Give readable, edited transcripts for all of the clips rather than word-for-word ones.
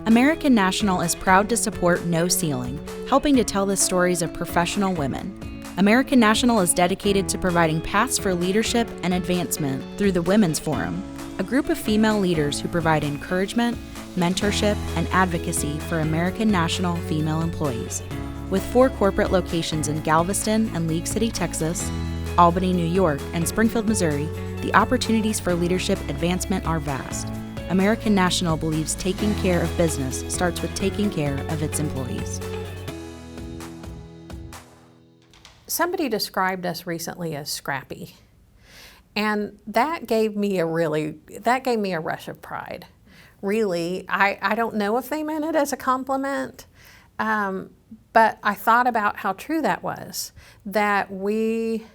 American National is proud to support No Ceiling, helping to tell the stories of professional women. American National is dedicated to providing paths for leadership and advancement through the Women's Forum, a group of female leaders who provide encouragement, mentorship, and advocacy for American National female employees. With 4 corporate locations in Galveston and League City, Texas, Albany, New York, and Springfield, Missouri, the opportunities for leadership advancement are vast. American National believes taking care of business starts with taking care of its employees. Somebody described us recently as scrappy, and that gave me a rush of pride. Really, I don't know if they meant it as a compliment, but I thought about how true that was, that we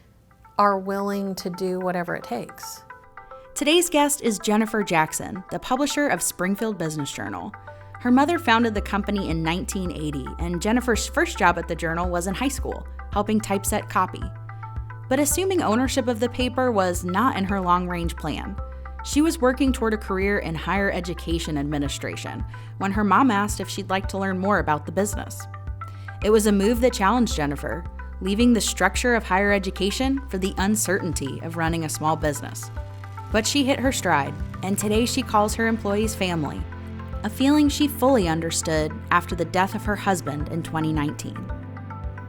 are willing to do whatever it takes. Today's guest is Jennifer Jackson, the publisher of Springfield Business Journal. Her mother founded the company in 1980, and Jennifer's first job at the Journal was in high school, helping typeset copy. But assuming ownership of the paper was not in her long-range plan. She was working toward a career in higher education administration when her mom asked if she'd like to learn more about the business. It was a move that challenged Jennifer, leaving the structure of higher education for the uncertainty of running a small business. But she hit her stride, and today she calls her employees family, a feeling she fully understood after the death of her husband in 2019.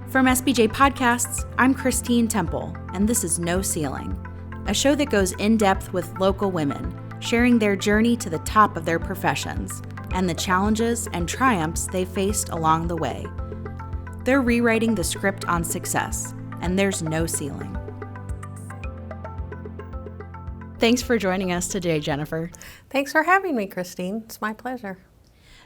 From SBJ Podcasts, I'm Christine Temple, and this is No Ceiling, a show that goes in-depth with local women, sharing their journey to the top of their professions and the challenges and triumphs they faced along the way. They're rewriting the script on success, and there's no ceiling. Thanks for joining us today, Jennifer. Thanks for having me, Christine. It's my pleasure.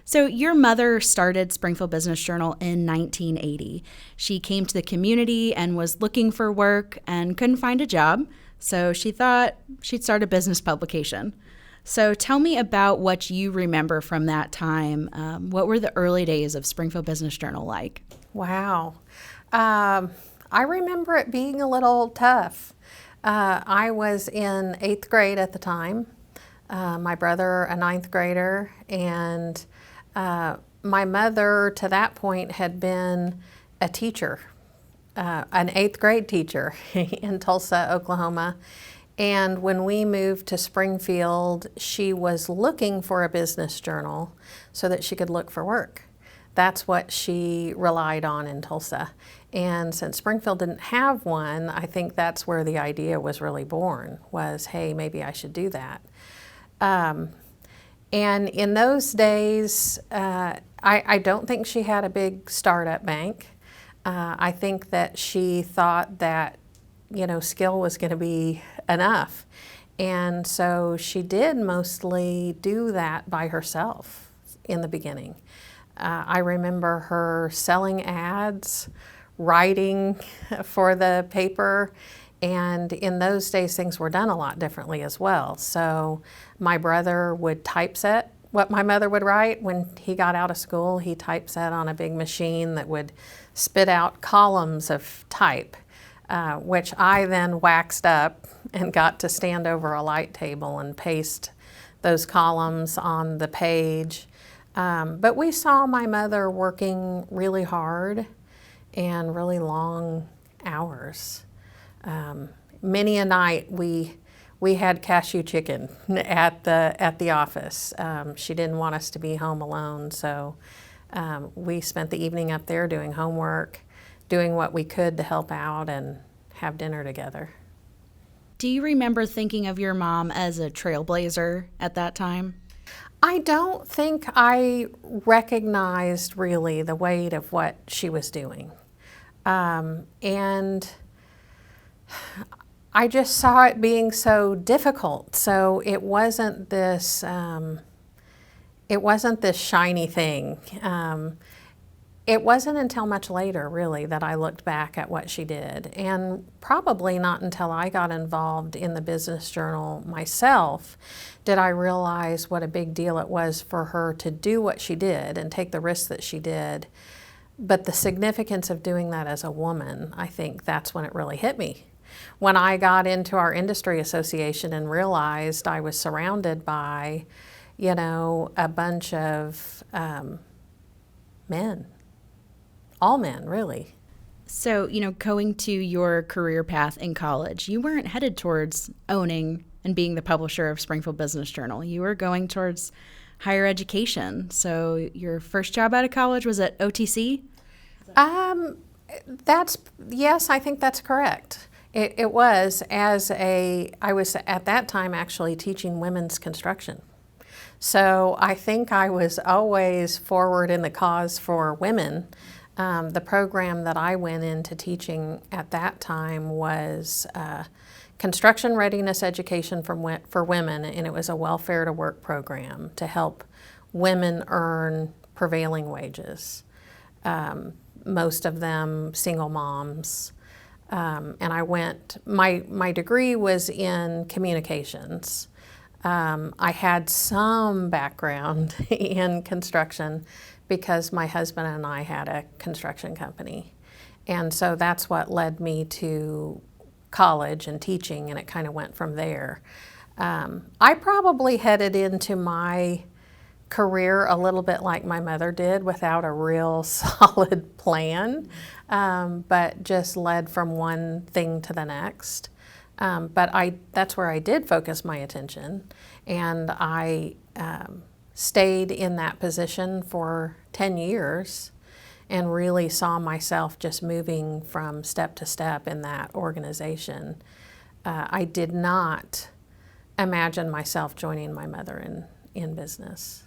So your mother started Springfield Business Journal in 1980. She came to the community and was looking for work and couldn't find a job, so she thought she'd start a business publication. So tell me about what you remember from that time. What were the early days of Springfield Business Journal like? Wow. I remember it being a little tough. I was in 8th grade at the time, my brother a 9th grader, and my mother to that point had been a teacher, an 8th grade teacher in Tulsa, Oklahoma. And when we moved to Springfield, she was looking for a business journal so that she could look for work. That's what she relied on in Tulsa. And since Springfield didn't have one, I think that's where the idea was really born, was, hey, maybe I should do that. And in those days, I don't think she had a big startup bank. I think that she thought that, skill was going to be enough. And so she did mostly do that by herself in the beginning. I remember her selling ads, writing for the paper, and in those days things were done a lot differently as well. So my brother would typeset what my mother would write. When he got out of school, he typeset on a big machine that would spit out columns of type, which I then waxed up and got to stand over a light table and paste those columns on the page. But we saw my mother working really hard and really long hours. Many a night we had cashew chicken at the office. She didn't want us to be home alone, so we spent the evening up there doing homework, doing what we could to help out and have dinner together. Do you remember thinking of your mom as a trailblazer at that time? I don't think I recognized really the weight of what she was doing. And I just saw it being so difficult. So it wasn't this shiny thing. It wasn't until much later, really, that I looked back at what she did. And probably not until I got involved in the Business Journal myself did I realize what a big deal it was for her to do what she did and take the risks that she did. But the significance of doing that as a woman, I think that's when it really hit me. When I got into our industry association and realized I was surrounded by, a bunch of men, all men, really. So, going to your career path in college, you weren't headed towards owning and being the publisher of Springfield Business Journal. You were going towards higher education. So your first job out of college was at OTC? Yes, I think that's correct. It was I was at that time actually teaching women's construction. So I think I was always forward in the cause for women. The program that I went into teaching at that time was construction readiness education for women, and it was a welfare to work program to help women earn prevailing wages. Most of them single moms. And I my degree was in communications. I had some background in construction because my husband and I had a construction company. And so that's what led me to college and teaching, and it kind of went from there. I probably headed into my career a little bit like my mother did, without a real solid plan, but just led from one thing to the next. But that's where I did focus my attention, and I stayed in that position for 10 years and really saw myself just moving from step to step in that organization. I did not imagine myself joining my mother in business.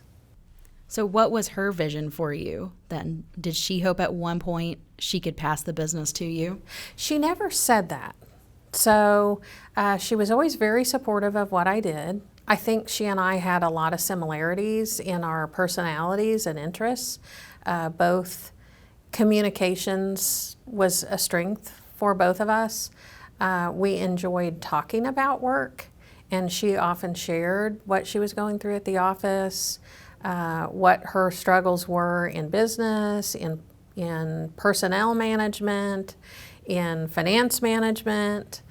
So what was her vision for you then? Did she hope at one point she could pass the business to you? She never said that. So she was always very supportive of what I did. I think she and I had a lot of similarities in our personalities and interests. Both communications was a strength for both of us. We enjoyed talking about work, and she often shared what she was going through at the office, what her struggles were in business, in personnel management, in finance management.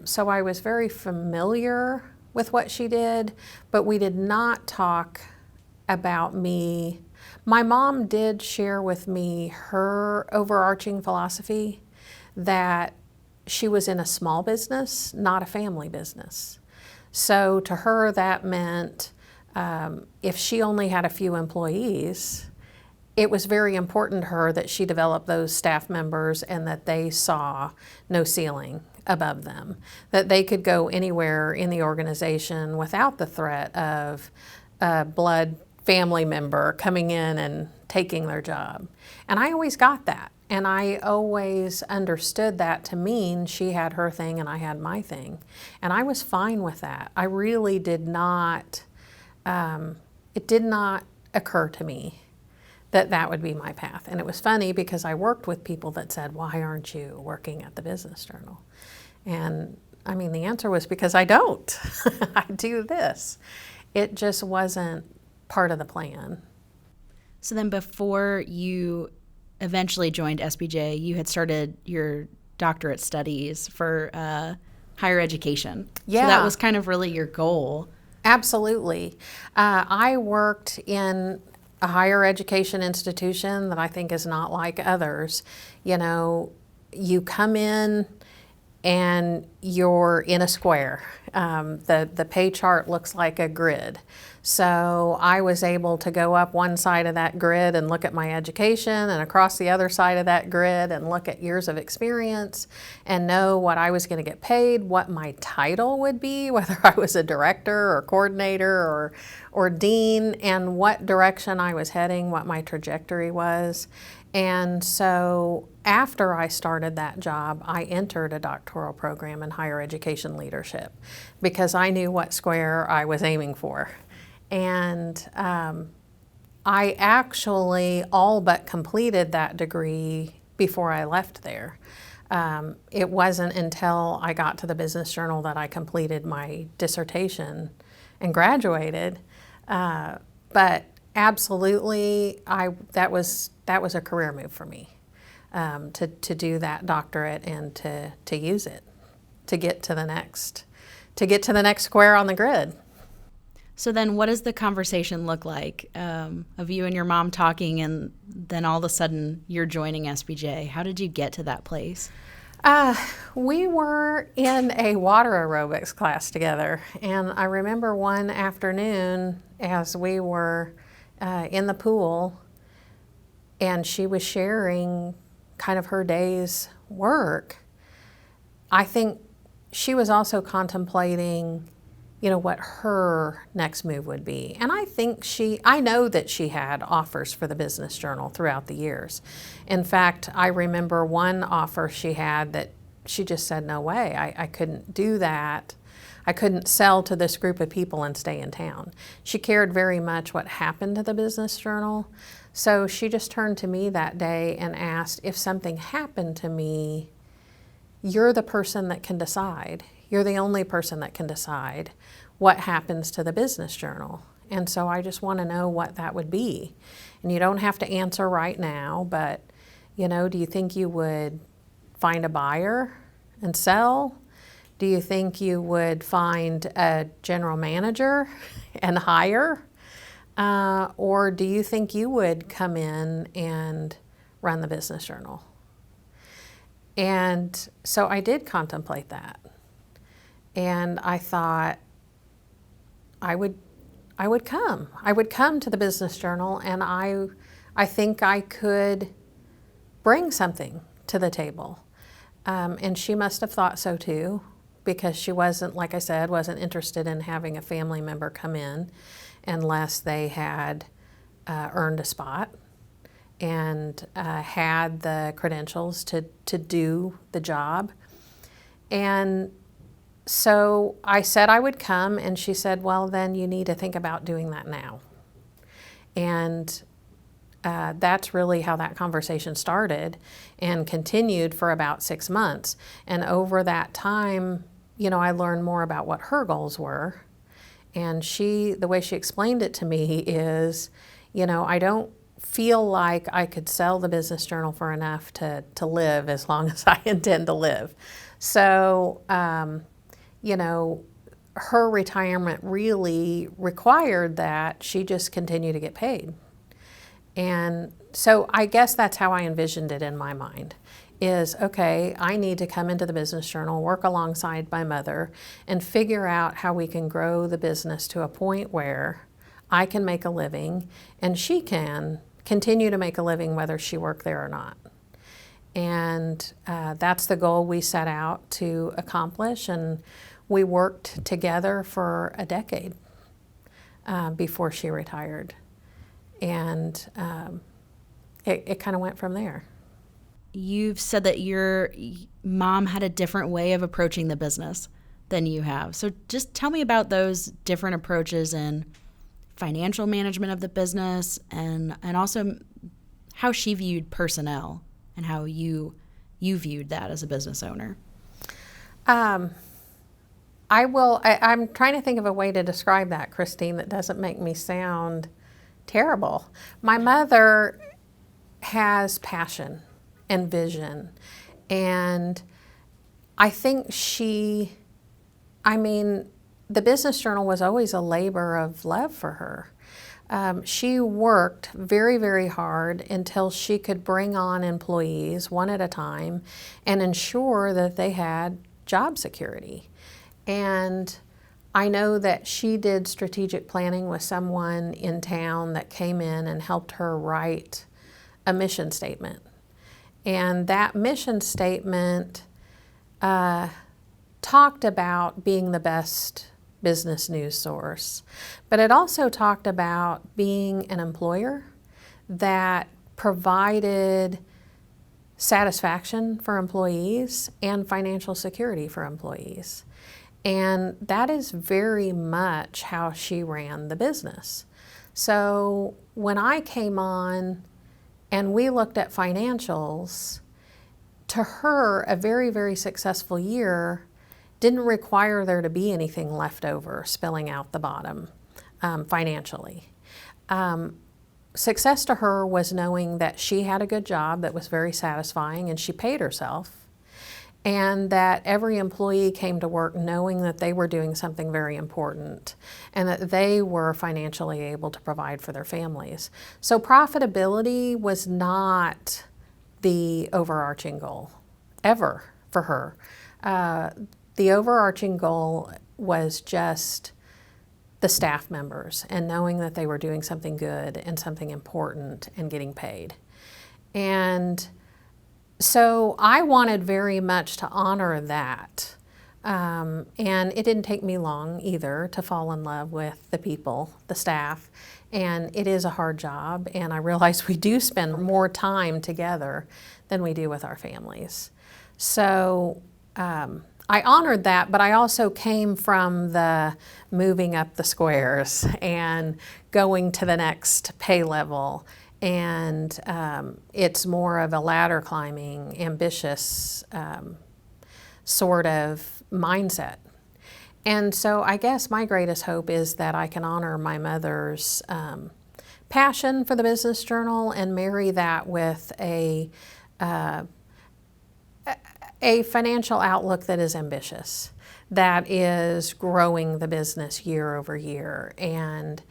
So I was very familiar with what she did, but we did not talk about me. My mom did share with me her overarching philosophy that she was in a small business, not a family business. So to her, that meant if she only had a few employees, it was very important to her that she develop those staff members and that they saw no ceiling above them, that they could go anywhere in the organization without the threat of a blood family member coming in and taking their job. And I always got that. And I always understood that to mean she had her thing and I had my thing. And I was fine with that. I really did not, it did not occur to me that that would be my path. And it was funny because I worked with people that said, why aren't you working at the Business Journal? And I mean, the answer was because I don't. I do this. It just wasn't part of the plan. So then before you eventually joined SBJ, you had started your doctorate studies for higher education. Yeah. So that was kind of really your goal. Absolutely. I worked in a higher education institution that I think is not like others. You know, you come in and you're in a square. The pay chart looks like a grid. So I was able to go up one side of that grid and look at my education, and across the other side of that grid and look at years of experience and know what I was going to get paid, what my title would be, whether I was a director or coordinator or dean, and what direction I was heading, what my trajectory was. And so after I started that job, I entered a doctoral program in higher education leadership because I knew what square I was aiming for. And I actually all but completed that degree before I left there. It wasn't until I got to the Business Journal that I completed my dissertation and graduated. But absolutely, that was a career move for me, to do that doctorate and to use it to get to the next square on the grid. So then what does the conversation look like of you and your mom talking, and then all of a sudden you're joining SBJ? How did you get to that place? We were in a water aerobics class together, and I remember one afternoon as we were in the pool, and she was sharing kind of her day's work. I think she was also contemplating, what her next move would be. And I know that she had offers for the Business Journal throughout the years. In fact, I remember one offer she had that she just said, no way, I couldn't do that. I couldn't sell to this group of people and stay in town. She cared very much what happened to the Business Journal. So she just turned to me that day and asked, if something happened to me, you're the person that can decide. You're the only person that can decide what happens to the Business Journal. And so I just want to know what that would be. And you don't have to answer right now, but, do you think you would find a buyer and sell? Do you think you would find a general manager and hire? Or do you think you would come in and run the Business Journal? And so I did contemplate that. And I thought I would come. I would come to the Business Journal, and I think I could bring something to the table. And she must have thought so too, because she wasn't, like I said, wasn't interested in having a family member come in unless they had earned a spot and had the credentials to do the job. And so I said I would come, and she said, well, then you need to think about doing that now. And that's really how that conversation started and continued for about 6 months. And over that time, I learned more about what her goals were. And the way she explained it to me is, I don't feel like I could sell the Business Journal for enough to live as long as I intend to live. So, her retirement really required that she just continue to get paid. And so I guess that's how I envisioned it in my mind is, okay, I need to come into the Business Journal, work alongside my mother, and figure out how we can grow the business to a point where I can make a living and she can continue to make a living whether she worked there or not. And that's the goal we set out to accomplish, and we worked together for a decade before she retired. And it kind of went from there. You've said that your mom had a different way of approaching the business than you have. So just tell me about those different approaches in financial management of the business, and also how she viewed personnel and how you viewed that as a business owner. I'm trying to think of a way to describe that, Christine, that doesn't make me sound terrible. My mother has passion and vision, and I think the Business Journal was always a labor of love for her. She worked very, very hard until she could bring on employees one at a time and ensure that they had job security. And I know that she did strategic planning with someone in town that came in and helped her write a mission statement. And that mission statement talked about being the best business news source, but it also talked about being an employer that provided satisfaction for employees and financial security for employees. And that is very much how she ran the business. So when I came on and we looked at financials, to her, a very, very successful year didn't require there to be anything left over spilling out the bottom financially. Success to her was knowing that she had a good job that was very satisfying and she paid herself, and that every employee came to work knowing that they were doing something very important and that they were financially able to provide for their families. So profitability was not the overarching goal, ever, for her. The overarching goal was just the staff members and knowing that they were doing something good and something important and getting paid. And so I wanted very much to honor that. And it didn't take me long either to fall in love with the people, the staff. And it is a hard job, and I realize we do spend more time together than we do with our families. So I honored that, but I also came from the moving up the squares and going to the next pay level. And it's more of a ladder climbing, ambitious sort of mindset. And so I guess my greatest hope is that I can honor my mother's passion for the Business Journal and marry that with a financial outlook that is ambitious, that is growing the business year over year and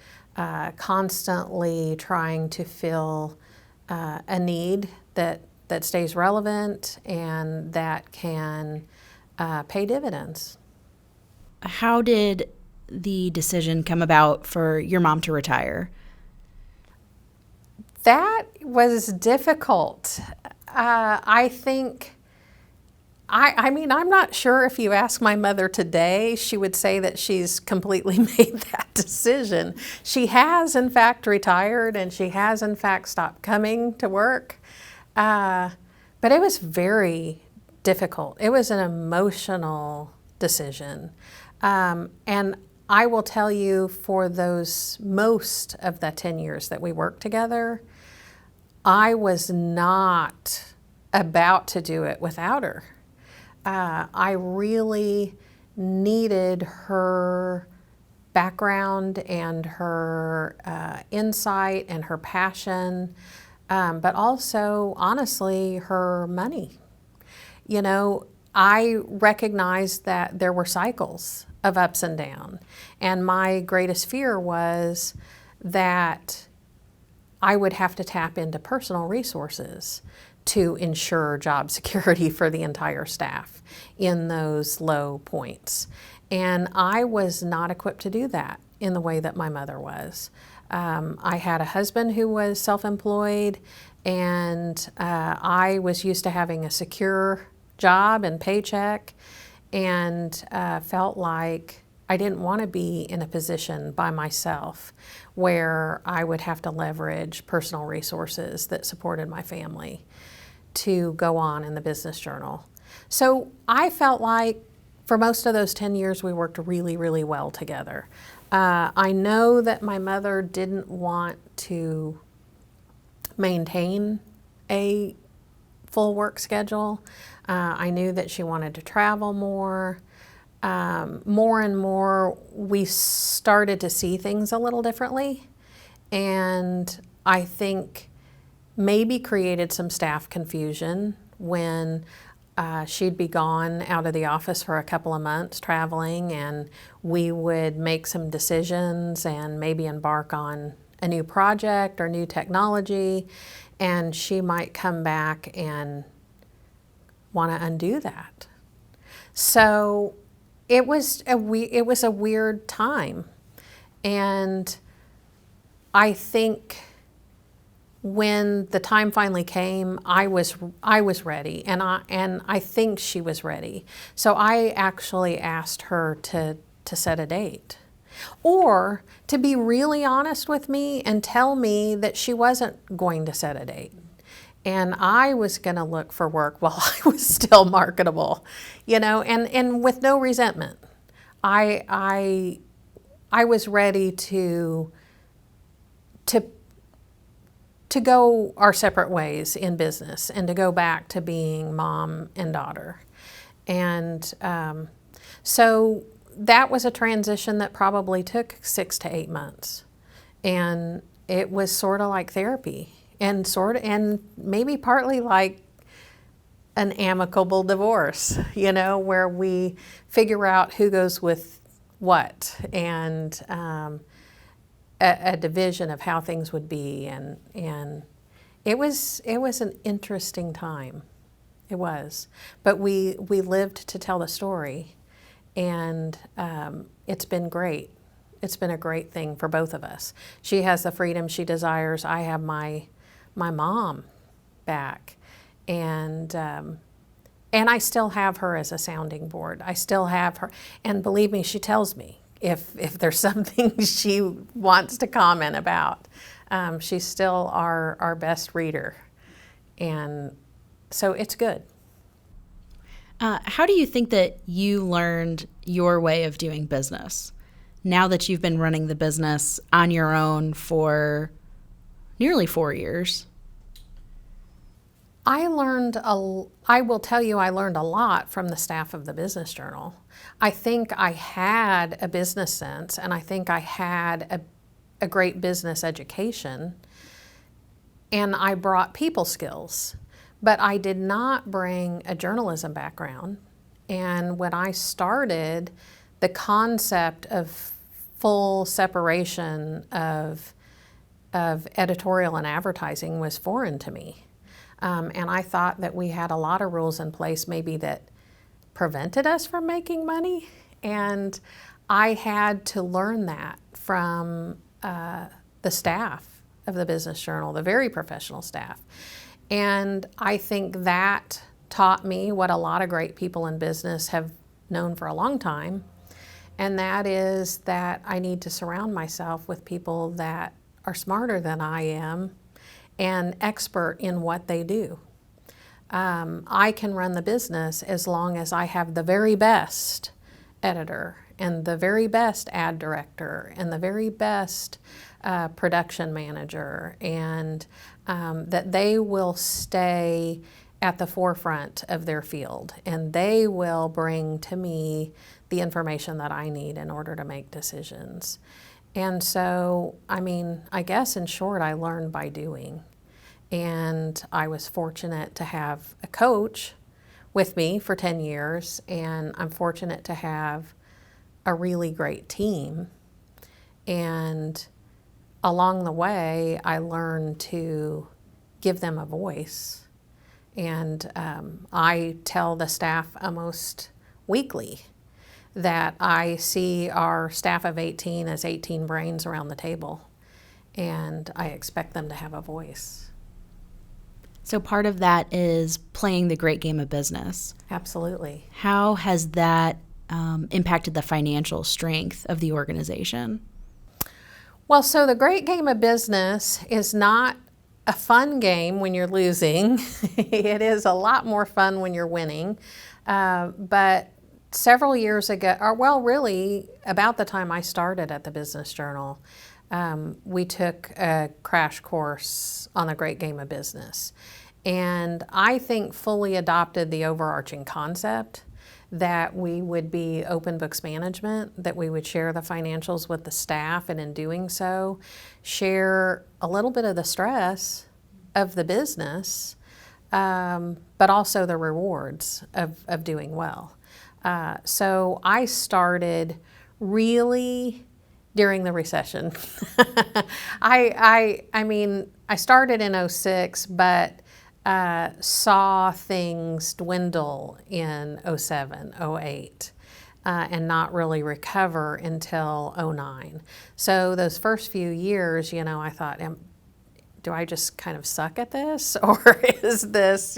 constantly trying to fill a need that stays relevant and that can pay dividends. How did the decision come about for your mom to retire? That was difficult. I think, I mean, I'm not sure if you ask my mother today, she would say that she's completely made that decision. She has, in fact, retired, and she has, in fact, stopped coming to work. But it was very difficult. It was an emotional decision. And I will tell you, for those most of the 10 years that we worked together, I was not about to do it without her. I really needed her background and her insight and her passion, but also, honestly, her money. You know, I recognized that there were cycles of ups and downs, and my greatest fear was that I would have to tap into personal resources to ensure job security for the entire staff in those low points. And I was not equipped to do that in the way that my mother was. I had a husband who was self-employed, and I was used to having a secure job and paycheck, and felt like I didn't want to be in a position by myself where I would have to leverage personal resources that supported my family to go on in the Business Journal. So I felt like for most of those 10 years we worked really, really well together. I know that my mother didn't want to maintain a full work schedule. I knew that she wanted to travel more. More and more, we started to see things a little differently, and I think maybe created some staff confusion when she'd be gone out of the office for a couple of months traveling, and we would make some decisions and maybe embark on a new project or new technology, and she might come back and want to undo that. So it was a weird time, and I think when the time finally came, I was ready, and I think she was ready. So I actually asked her to set a date, or to be really honest with me and tell me that she wasn't going to set a date, and I was going to look for work while I was still marketable, you know, and with no resentment. I was ready to go our separate ways in business and to go back to being mom and daughter. And so that was a transition that probably took 6 to 8 months. And it was sort of like therapy, and maybe partly like an amicable divorce, where we figure out who goes with what, and a division of how things would be, and it was an interesting time. It was, but we lived to tell the story, and it's been great. It's been a great thing for both of us. She has the freedom she desires. I have my mom back, and I still have her as a sounding board. I still have her, and believe me, she tells me if there's something she wants to comment about. She's still our best reader, and so it's good. How do you think that you learned your way of doing business now that you've been running the business on your own for nearly 4 years? I will tell you, I learned a lot from the staff of the Business Journal. I think I had a business sense, and I think I had a great business education, and I brought people skills, but I did not bring a journalism background. And when I started, the concept of full separation of editorial and advertising was foreign to me. And I thought that we had a lot of rules in place maybe that prevented us from making money. And I had to learn that from the staff of the Business Journal, the very professional staff. And I think that taught me what a lot of great people in business have known for a long time. And that is that I need to surround myself with people that are smarter than I am and expert in what they do. I can run the business as long as I have the very best editor and the very best ad director and the very best production manager, and that they will stay at the forefront of their field, and they will bring to me the information that I need in order to make decisions. And so, I guess in short, I learned by doing. And I was fortunate to have a coach with me for 10 years, and I'm fortunate to have a really great team. And along the way, I learned to give them a voice. And I tell the staff almost weekly that I see our staff of 18 as 18 brains around the table, and I expect them to have a voice. So part of that is playing the great game of business. Absolutely. How has that impacted the financial strength of the organization? Well, so the great game of business is not a fun game when you're losing. It is a lot more fun when you're winning. But several years ago, or well, really about the time I started at the Business Journal, we took a crash course on the great game of business. And I think fully adopted the overarching concept that we would be open books management, that we would share the financials with the staff, and in doing so, share a little bit of the stress of the business, but also the rewards of doing well. So I started really during the recession. I started in 2006, but saw things dwindle in 2007, 2008, and not really recover until 2009. So those first few years, I thought, do I just kind of suck at this? Or is this,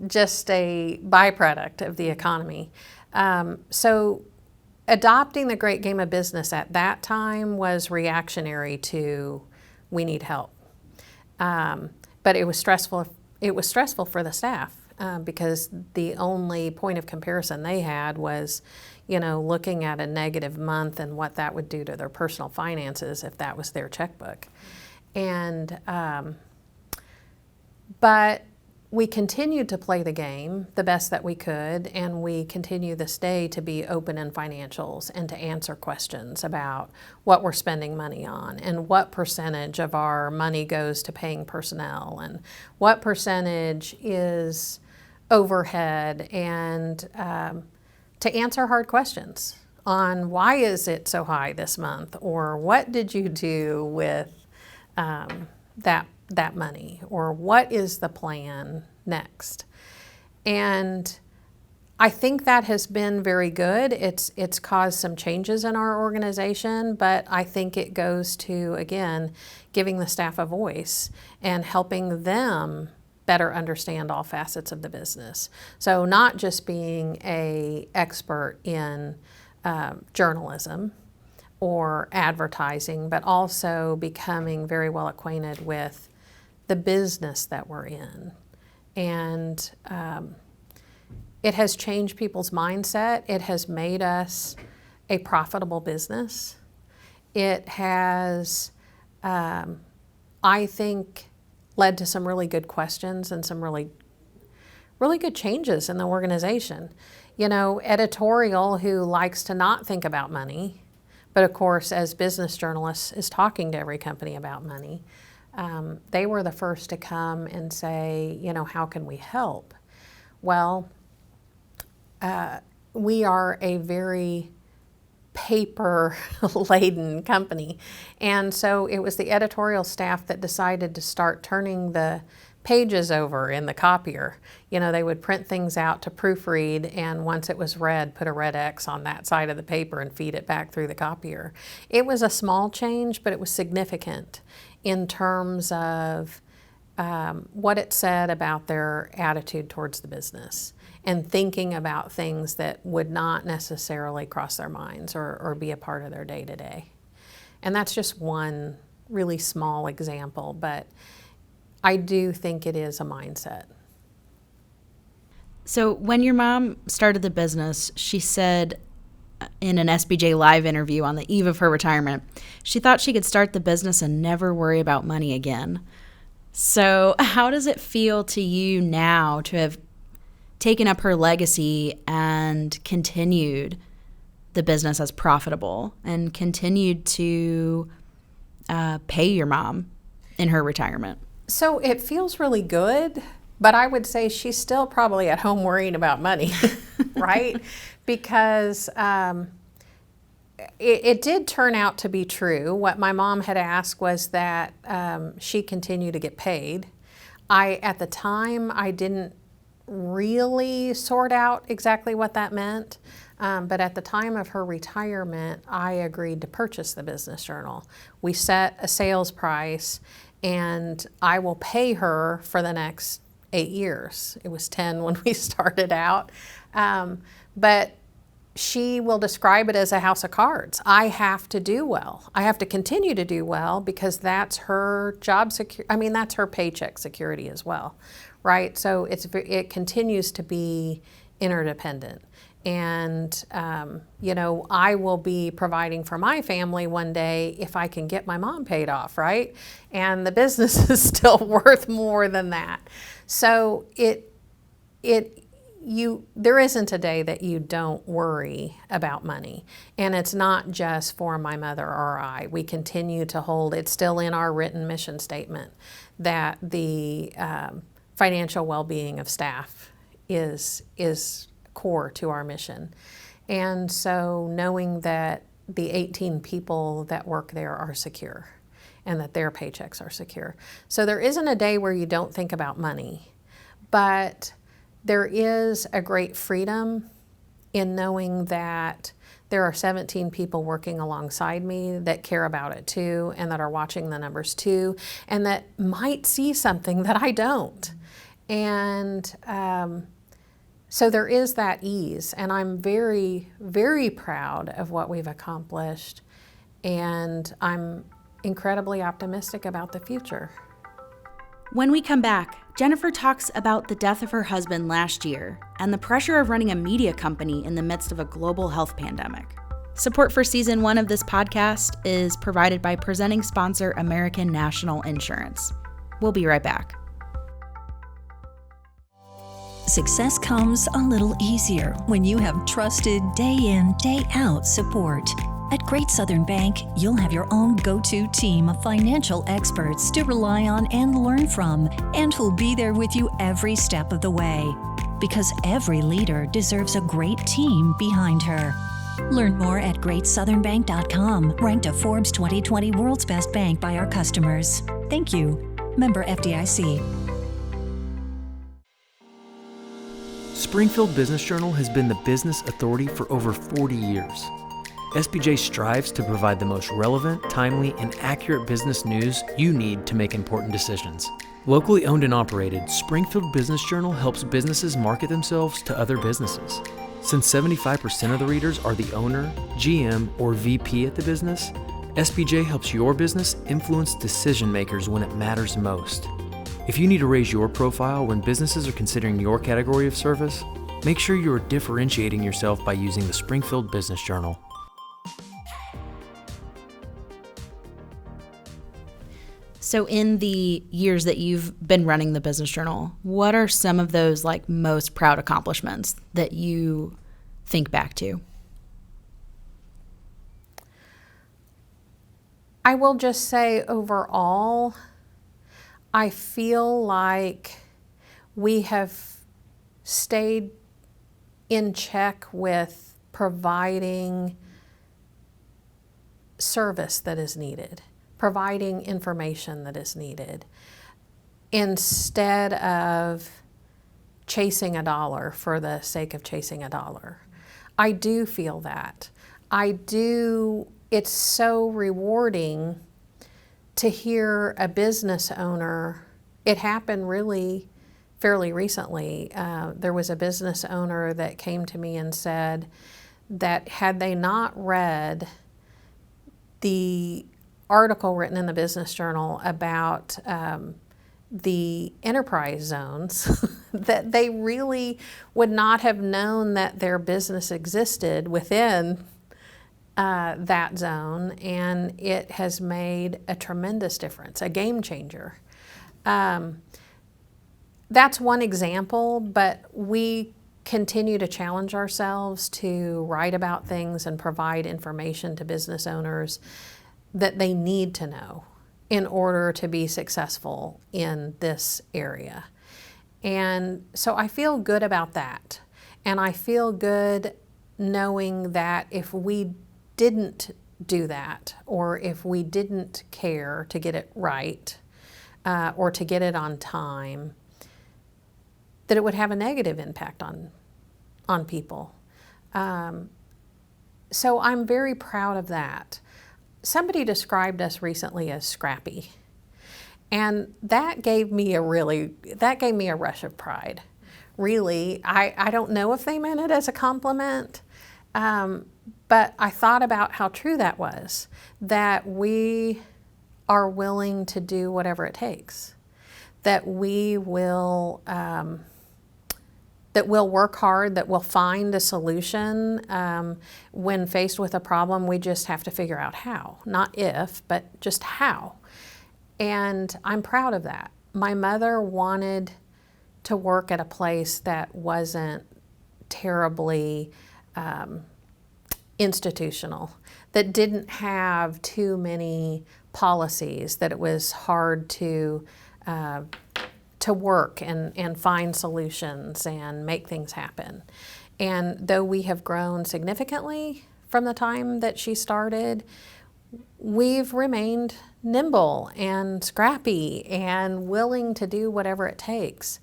just a byproduct of the economy? So adopting the great game of business at that time was reactionary to we need help. But it was stressful. It was stressful for the staff because the only point of comparison they had was, looking at a negative month and what that would do to their personal finances if that was their checkbook. And but we continued to play the game the best that we could, and we continue this day to be open in financials and to answer questions about what we're spending money on and what percentage of our money goes to paying personnel and what percentage is overhead, and to answer hard questions on why is it so high this month, or what did you do with that money, or what is the plan next. And I think that has been very good. It's caused some changes in our organization, but I think it goes to, again, giving the staff a voice and helping them better understand all facets of the business. So not just being an expert in journalism or advertising, but also becoming very well acquainted with the business that we're in. And it has changed people's mindset. It has made us a profitable business. It has, I think, led to some really good questions and some really good changes in the organization. You know, editorial, who likes to not think about money, but of course, as business journalists, is talking to every company about money. They were the first to come and say, you know, how can we help? Well, we are a very paper-laden company. And so it was the editorial staff that decided to start turning the pages over in the copier. You know, they would print things out to proofread, and once it was read, put a red X on that side of the paper and feed it back through the copier. It was a small change, but it was significant in terms of what it said about their attitude towards the business and thinking about things that would not necessarily cross their minds or be a part of their day-to-day. And that's just one really small example, but I do think it is a mindset. So when your mom started the business, she said in an SBJ Live interview on the eve of her retirement, she thought she could start the business and never worry about money again. So how does it feel to you now to have taken up her legacy and continued the business as profitable and continued to pay your mom in her retirement? So it feels really good, but I would say she's still probably at home worrying about money, right? Because it did turn out to be true. What my mom had asked was that she continue to get paid. At the time, I didn't really sort out exactly what that meant. But at the time of her retirement, I agreed to purchase the Business Journal. We set a sales price, and I will pay her for the next 8 years. It was 10 when we started out. But she will describe it as a house of cards. I have to do well. I have to continue to do well because that's her job security. I mean, that's her paycheck security as well, right? So it continues to be interdependent. And, you know, I will be providing for my family one day if I can get my mom paid off, right? And the business is still worth more than that. So there isn't a day that you don't worry about money. And it's not just for my mother or I. We continue to hold, it's still in our written mission statement, that the financial well-being of staff is core to our mission. And so knowing that the 18 people that work there are secure and that their paychecks are secure. So there isn't a day where you don't think about money, but there is a great freedom in knowing that there are 17 people working alongside me that care about it too, and that are watching the numbers too, and that might see something that I don't. And so there is that ease, and I'm very, very proud of what we've accomplished, and I'm incredibly optimistic about the future. When we come back, Jennifer talks about the death of her husband last year and the pressure of running a media company in the midst of a global health pandemic. Support for Season 1 of this podcast is provided by presenting sponsor American National Insurance. We'll be right back. Success comes a little easier when you have trusted day in, day out support. At Great Southern Bank, you'll have your own go-to team of financial experts to rely on and learn from, and who'll be there with you every step of the way. Because every leader deserves a great team behind her. Learn more at greatsouthernbank.com, ranked a Forbes 2020 World's Best Bank by our customers. Thank you. Member FDIC. Springfield Business Journal has been the business authority for over 40 years. SBJ strives to provide the most relevant, timely, and accurate business news you need to make important decisions. Locally owned and operated, Springfield Business Journal helps businesses market themselves to other businesses. Since 75% of the readers are the owner, GM, or VP at the business, SBJ helps your business influence decision makers when it matters most. If you need to raise your profile when businesses are considering your category of service, make sure you are differentiating yourself by using the Springfield Business Journal. So in the years that you've been running the Business Journal, what are some of those most proud accomplishments that you think back to? I will just say overall, I feel like we have stayed in check with providing service that is needed, providing information that is needed, instead of chasing a dollar for the sake of chasing a dollar. I do feel that. It's so rewarding to hear a business owner. It happened really fairly recently. There was a business owner that came to me and said that had they not read the article written in the Business Journal about the enterprise zones, that they really would not have known that their business existed within that zone, and it has made a tremendous difference, a game changer. That's one example, but we continue to challenge ourselves to write about things and provide information to business owners that they need to know in order to be successful in this area. And so I feel good about that. And I feel good knowing that if we didn't do that, or if we didn't care to get it right, or to get it on time, that it would have a negative impact on people. So I'm very proud of that. Somebody described us recently as scrappy, and that gave me a rush of pride. Really, I don't know if they meant it as a compliment, but I thought about how true that was, that we are willing to do whatever it takes, that we will work hard, that we'll find a solution. When faced with a problem, we just have to figure out how, not if, but just how. And I'm proud of that. My mother wanted to work at a place that wasn't terribly institutional, that didn't have too many policies, that it was hard to work and find solutions and make things happen. And though we have grown significantly from the time that she started, we've remained nimble and scrappy and willing to do whatever it takes.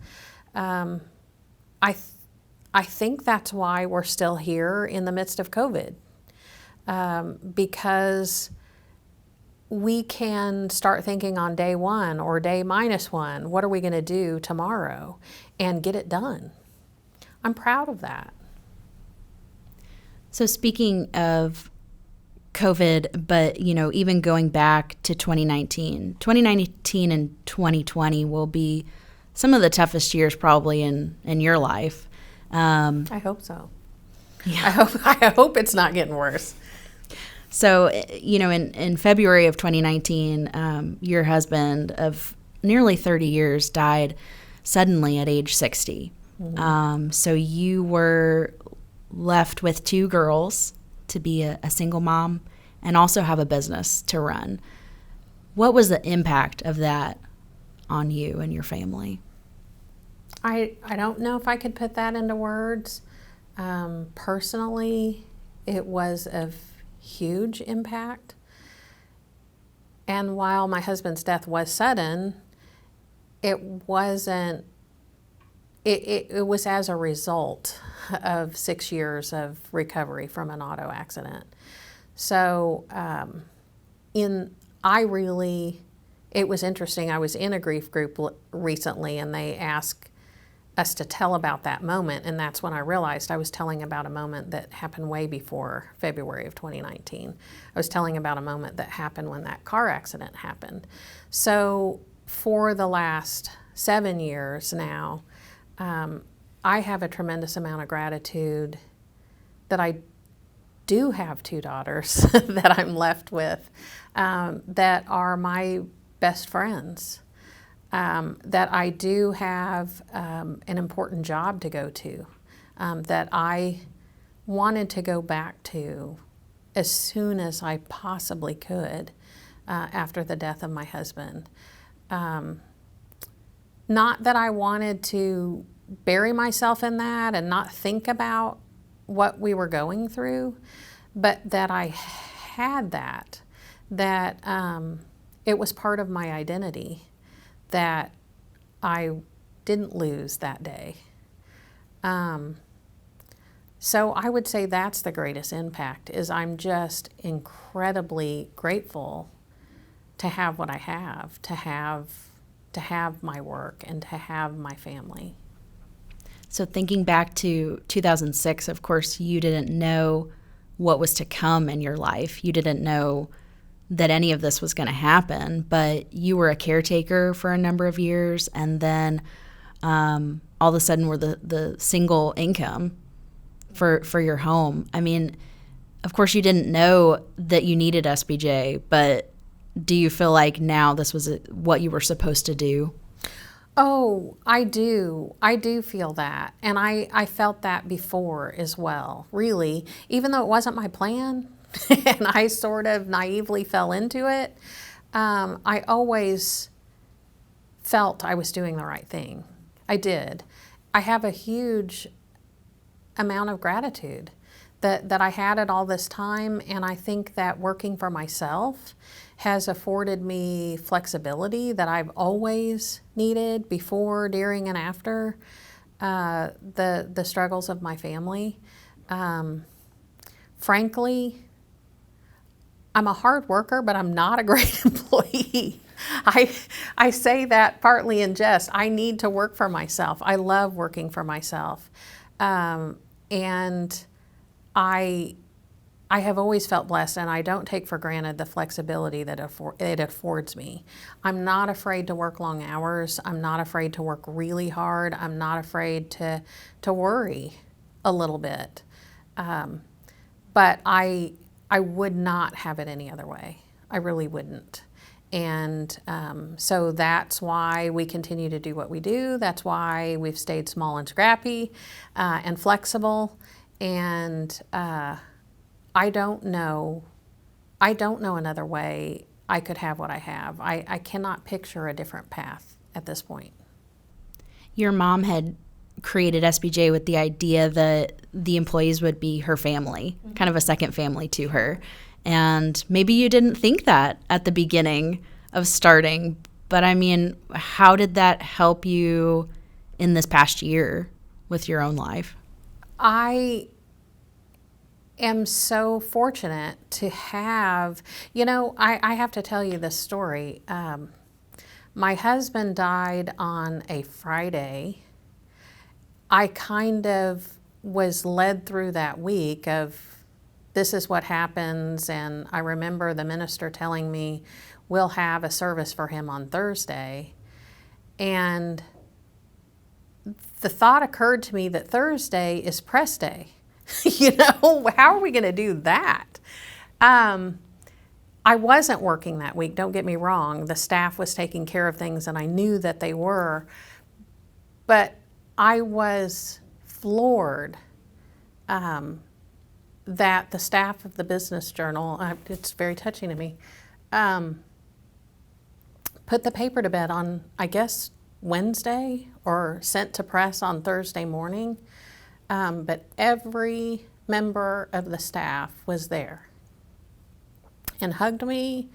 I think that's why we're still here in the midst of COVID, because we can start thinking on day one or day -1, what are we going to do tomorrow, and get it done. I'm proud of that. So speaking of COVID, but even going back to 2019 and 2020 will be some of the toughest years probably in your life. I hope so. Yeah. I hope it's not getting worse. So, in February of 2019, your husband of nearly 30 years died suddenly at age 60. So you were left with 2 girls to be a single mom and also have a business to run. What was the impact of that on you and your family? I don't know if I could put that into words. Personally, it was of huge impact. And while my husband's death was sudden, it wasn't, it was as a result of 6 years of recovery from an auto accident. So it was interesting. I was in a grief group recently, and they asked us to tell about that moment, and that's when I realized I was telling about a moment that happened way before February of 2019. I was telling about a moment that happened when that car accident happened. So for the last 7 years now, I have a tremendous amount of gratitude that I do have 2 daughters that I'm left with that are my best friends. That I do have an important job to go to, that I wanted to go back to as soon as I possibly could after the death of my husband. Not that I wanted to bury myself in that and not think about what we were going through, but that I had that it was part of my identity, that I didn't lose that day. So I would say that's the greatest impact, is I'm just incredibly grateful to have what I have, to have my work and to have my family. So thinking back to 2006, of course, you didn't know what was to come in your life. You didn't know that any of this was going to happen, but you were a caretaker for a number of years, and then all of a sudden were the single income for your home. I mean, of course you didn't know that you needed SBJ, but do you feel like now this was what you were supposed to do? Oh, I do. I do feel that. And I felt that before as well, really, even though it wasn't my plan. And I sort of naively fell into it. I always felt I was doing the right thing. I did. I have a huge amount of gratitude that I had it all this time, and I think that working for myself has afforded me flexibility that I've always needed before, during, and after the struggles of my family. Frankly, I'm a hard worker, but I'm not a great employee. I say that partly in jest. I need to work for myself. I love working for myself. And I have always felt blessed, and I don't take for granted the flexibility that it affords me. I'm not afraid to work long hours. I'm not afraid to work really hard. I'm not afraid to worry a little bit. But I would not have it any other way. I really wouldn't. And so that's why we continue to do what we do. That's why we've stayed small and scrappy and flexible. And I don't know another way I could have what I have. I cannot picture a different path at this point. Your mom had created SBJ with the idea that the employees would be her family, kind of a second family to her. And maybe you didn't think that at the beginning of starting, but I mean, how did that help you in this past year with your own life? I am so fortunate to have, I have to tell you this story. My husband died on a Friday. I kind of was led through that week of, this is what happens, and I remember the minister telling me, we'll have a service for him on Thursday. And the thought occurred to me that Thursday is press day. How are we going to do that? I wasn't working that week, don't get me wrong. The staff was taking care of things, and I knew that they were. But I was floored that the staff of the Business Journal, it's very touching to me, put the paper to bed on, I guess, Wednesday or sent to press on Thursday morning. But every member of the staff was there and hugged me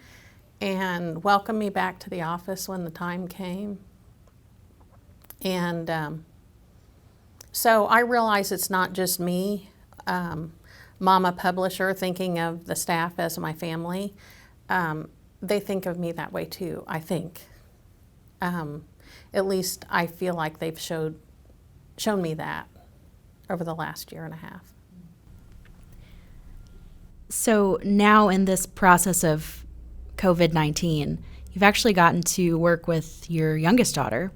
and welcomed me back to the office when the time came. And so I realize it's not just me, mama publisher, thinking of the staff as my family. They think of me that way too, I think. At least I feel like they've shown me that over the last year and a half. So now in this process of COVID-19, you've actually gotten to work with your youngest daughter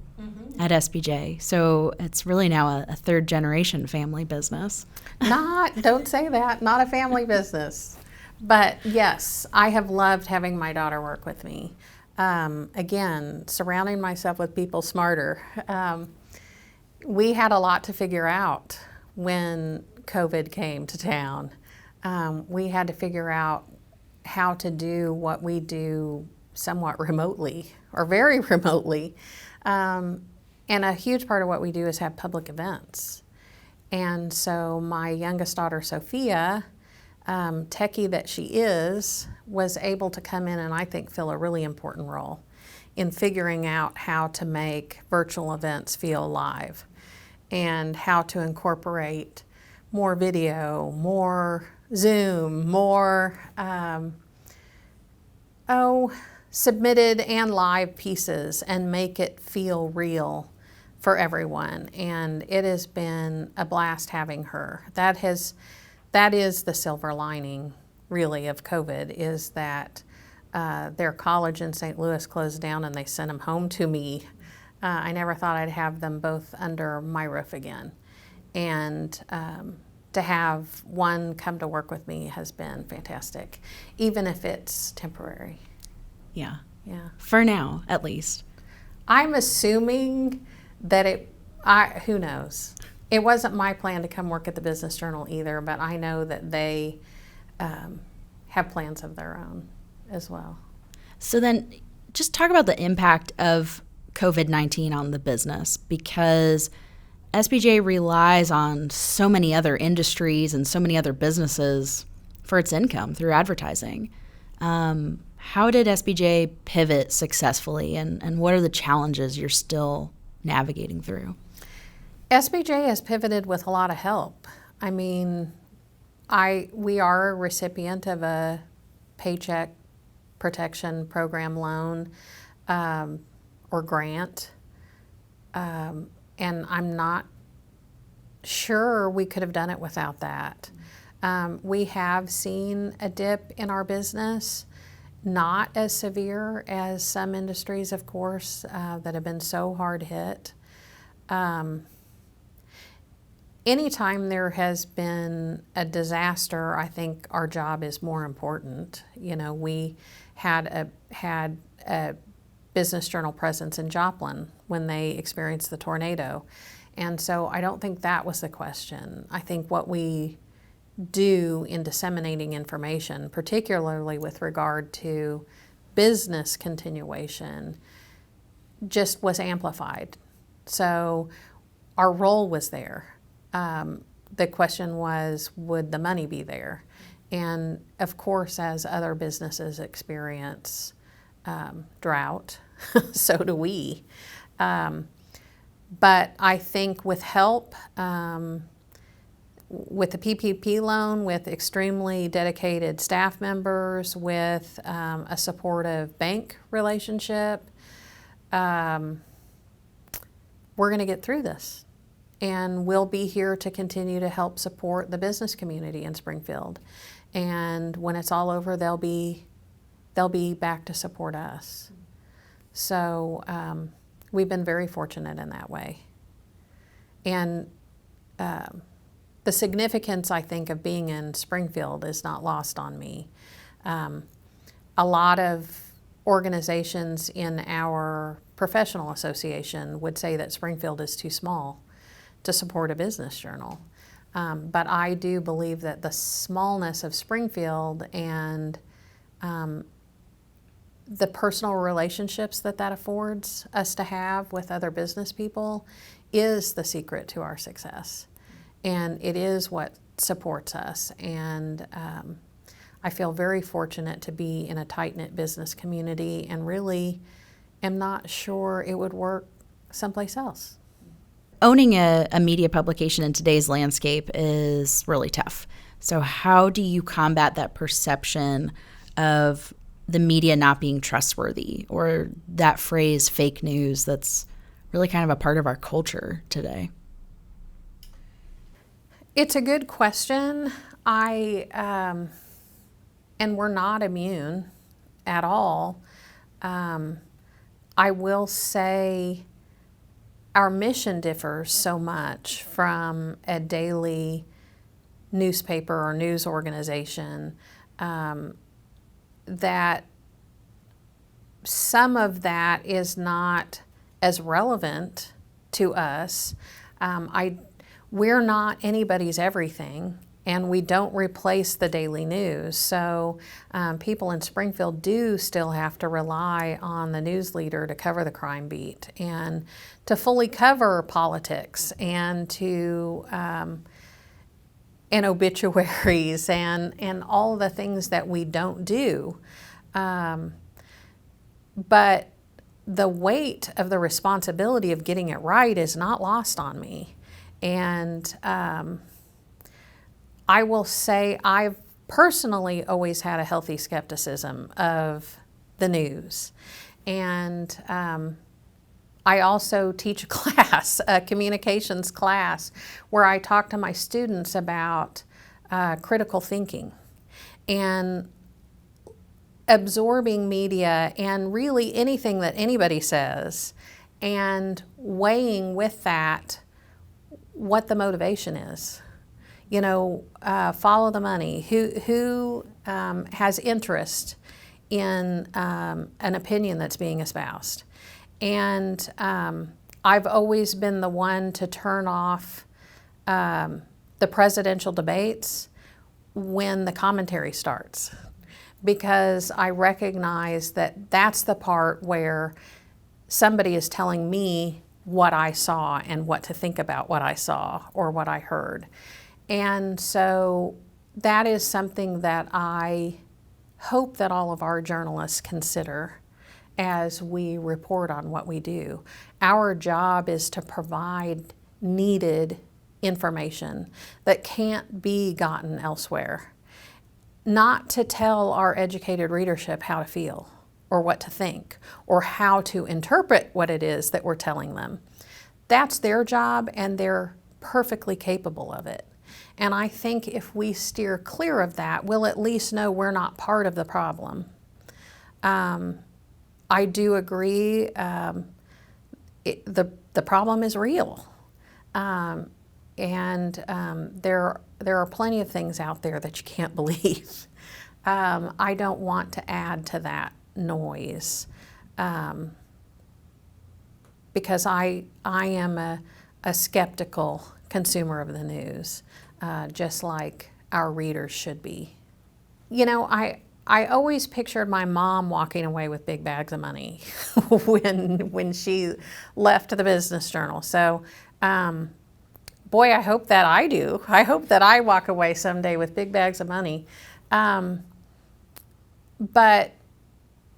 at SBJ. So it's really now a third generation family business. Don't say that, not a family business. But yes, I have loved having my daughter work with me. Again, surrounding myself with people smarter. We had a lot to figure out when COVID came to town. We had to figure out how to do what we do somewhat remotely, or very remotely. And a huge part of what we do is have public events. And so my youngest daughter, Sophia, techie that she is, was able to come in and I think fill a really important role in figuring out how to make virtual events feel live and how to incorporate more video, more Zoom, more submitted and live pieces and make it feel real for everyone. And it has been a blast having her. That is the silver lining, really, of COVID, is that their college in St. Louis closed down and they sent them home to me. I never thought I'd have them both under my roof again. And to have one come to work with me has been fantastic, even if it's temporary. Yeah. Yeah. For now, at least. I'm assuming that who knows? It wasn't my plan to come work at the Business Journal either, but I know that they have plans of their own as well. So then just talk about the impact of COVID-19 on the business, because SBJ relies on so many other industries and so many other businesses for its income through advertising. How did SBJ pivot successfully, and what are the challenges you're still navigating through? SBJ has pivoted with a lot of help. I mean, we are a recipient of a Paycheck Protection Program loan or grant, and I'm not sure we could have done it without that. We have seen a dip in our business, not as severe as some industries, of course, that have been so hard hit. Anytime there has been a disaster, I think our job is more important. You know, we had a Business Journal presence in Joplin when they experienced the tornado. And so I don't think that was the question. I think what we do in disseminating information, particularly with regard to business continuation, just was amplified. So our role was there. The question was, would the money be there? And of course, as other businesses experience drought, so do we. But I think with help, with the PPP loan, with extremely dedicated staff members, with a supportive bank relationship, we're going to get through this. And we'll be here to continue to help support the business community in Springfield. And when it's all over, they'll be back to support us. So we've been very fortunate in that way. And the significance, I think, of being in Springfield is not lost on me. A lot of organizations in our professional association would say that Springfield is too small. to support a business journal. But I do believe that the smallness of Springfield and the personal relationships that affords us to have with other business people is the secret to our success. And it is what supports us. And I feel very fortunate to be in a tight-knit business community, and really am not sure it would work someplace else. Owning a media publication in today's landscape is really tough. So how do you combat that perception of the media not being trustworthy, or that phrase fake news that's really kind of a part of our culture today? It's a good question. And we're not immune at all. I will say our mission differs so much from a daily newspaper or news organization that some of that is not as relevant to us. We're not anybody's everything, and we don't replace the daily news. So people in Springfield do still have to rely on the news leader to cover the crime beat and to fully cover politics and to and obituaries and all the things that we don't do. But the weight of the responsibility of getting it right is not lost on me. And I will say I've personally always had a healthy skepticism of the news. And I also teach a class, a communications class, where I talk to my students about critical thinking and absorbing media and really anything that anybody says, and weighing with that what the motivation is. You know, follow the money. Who has interest in an opinion that's being espoused? And I've always been the one to turn off the presidential debates when the commentary starts, because I recognize that that's the part where somebody is telling me what I saw and what to think about what I saw or what I heard. And so that is something that I hope that all of our journalists consider as we report on what we do. Our job is to provide needed information that can't be gotten elsewhere, not to tell our educated readership how to feel or what to think or how to interpret what it is that we're telling them. That's their job, and they're perfectly capable of it. And I think if we steer clear of that, we'll at least know we're not part of the problem. I do agree, the problem is real. There are plenty of things out there that you can't believe. I don't want to add to that noise because I am a skeptical consumer of the news, just like our readers should be. You know, I always pictured my mom walking away with big bags of money when she left the Business Journal. So, boy, I hope that I do. I hope that I walk away someday with big bags of money. But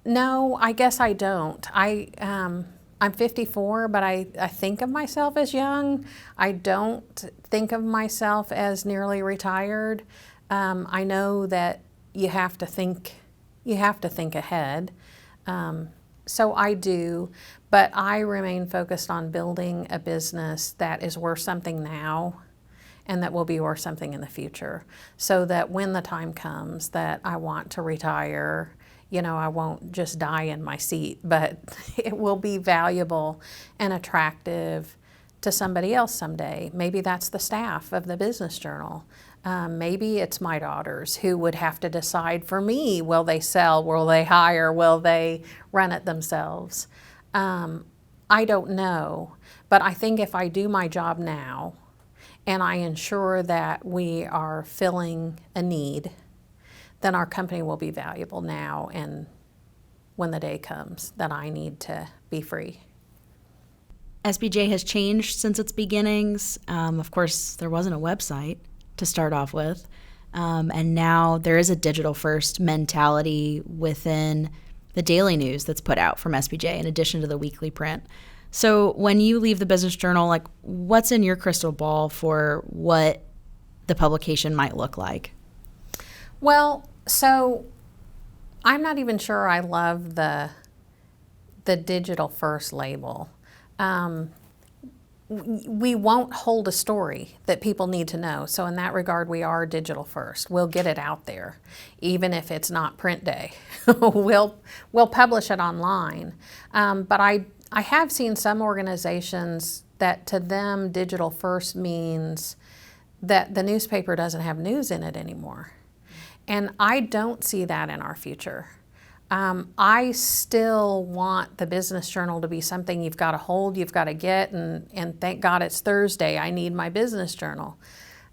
no, I guess I don't. I'm 54, but I think of myself as young. I don't think of myself as nearly retired. I know that you have to think ahead. So I do, but I remain focused on building a business that is worth something now and that will be worth something in the future, so that when the time comes that I want to retire, you know, I won't just die in my seat, but it will be valuable and attractive to somebody else someday. Maybe that's the staff of the Business Journal. Maybe it's my daughters who would have to decide for me, will they sell, will they hire, will they run it themselves? I don't know, but I think if I do my job now and I ensure that we are filling a need, then our company will be valuable now and when the day comes that I need to be free. SBJ has changed since its beginnings. Of course, there wasn't a website to start off with. And now there is a digital-first mentality within the daily news that's put out from SBJ in addition to the weekly print. So when you leave the Business Journal, like, what's in your crystal ball for what the publication might look like? Well, so I'm not even sure I love the digital-first label. We won't hold a story that people need to know. So in that regard, we are digital first. We'll get it out there, even if it's not print day. We'll publish it online. But I have seen some organizations that to them digital first means that the newspaper doesn't have news in it anymore. And I don't see that in our future. I still want the Business Journal to be something you've got to hold, you've got to get, and thank God it's Thursday, I need my Business Journal.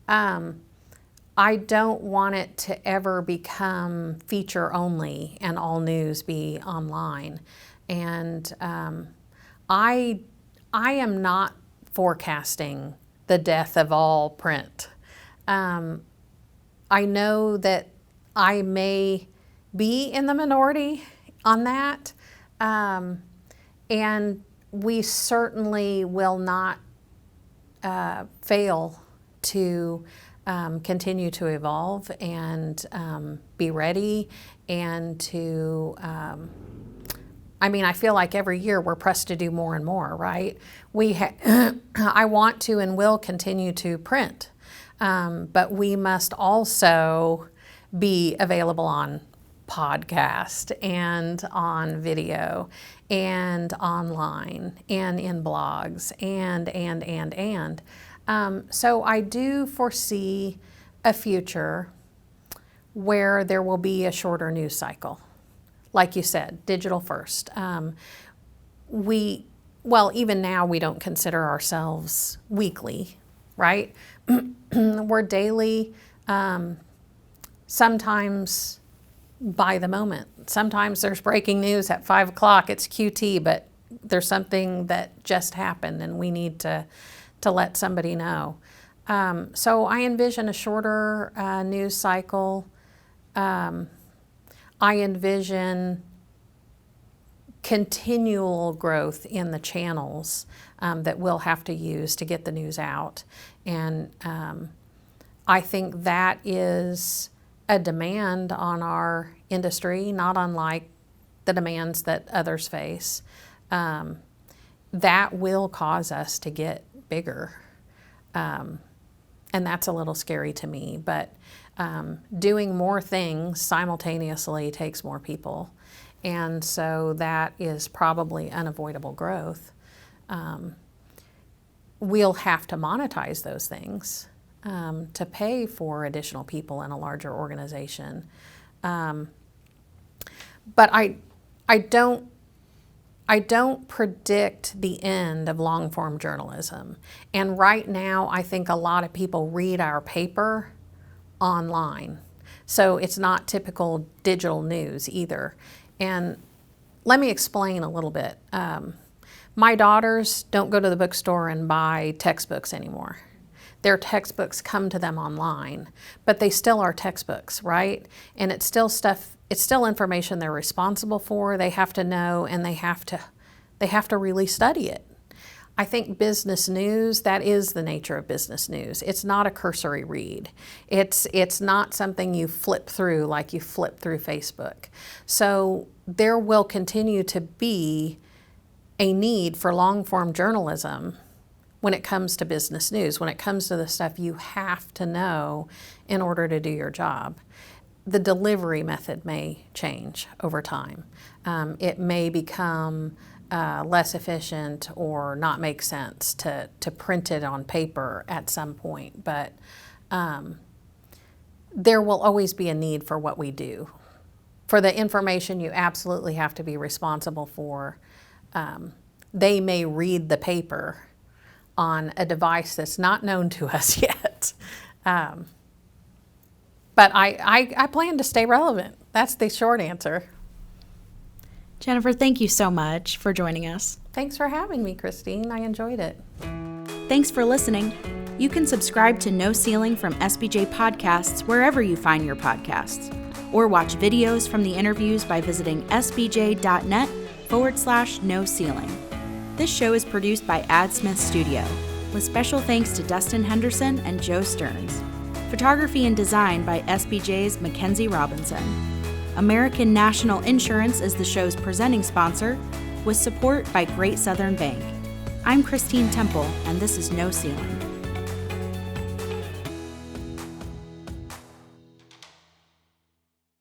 I don't want it to ever become feature only and all news be online. And I am not forecasting the death of all print. I know that I may be in the minority on that, and we certainly will not fail to continue to evolve and be ready and to I feel like every year we're pressed to do more and more, right? I want to and will continue to print, but we must also be available on podcast and on video and online and in blogs and. So I do foresee a future where there will be a shorter news cycle. Like you said, digital first. Even now we don't consider ourselves weekly, right? We're daily, sometimes by the moment. Sometimes there's breaking news at 5 o'clock, it's QT, but there's something that just happened and we need to let somebody know. So I envision a shorter news cycle. I envision continual growth in the channels that we'll have to use to get the news out. And I think that is a demand on our industry, not unlike the demands that others face. That will cause us to get bigger. And that's a little scary to me, but doing more things simultaneously takes more people. And so that is probably unavoidable growth. We'll have to monetize those things to pay for additional people in a larger organization. But I don't predict the end of long-form journalism. And right now, I think a lot of people read our paper online. So it's not typical digital news either. And let me explain a little bit. My daughters don't go to the bookstore and buy textbooks anymore. Their textbooks come to them online, but they still are textbooks, right? And it's still information they're responsible for, they have to know, and they have to really study it. I think business news, that is the nature of business news. It's not a cursory read. It's not something you flip through like you flip through Facebook. So there will continue to be a need for long-form journalism when it comes to business news, when it comes to the stuff you have to know in order to do your job. The delivery method may change over time. It may become less efficient or not make sense to print it on paper at some point, but there will always be a need for what we do. For the information you absolutely have to be responsible for they may read the paper on a device that's not known to us yet. But I plan to stay relevant. That's the short answer. Jennifer, thank you so much for joining us. Thanks for having me, Christine. I enjoyed it. Thanks for listening. You can subscribe to No Ceiling from SBJ Podcasts wherever you find your podcasts, or watch videos from the interviews by visiting sbj.net/no ceiling. This show is produced by AdSmith Studio, with special thanks to Dustin Henderson and Joe Stearns. Photography and design by SBJ's Mackenzie Robinson. American National Insurance is the show's presenting sponsor, with support by Great Southern Bank. I'm Christine Temple, and this is No Ceiling.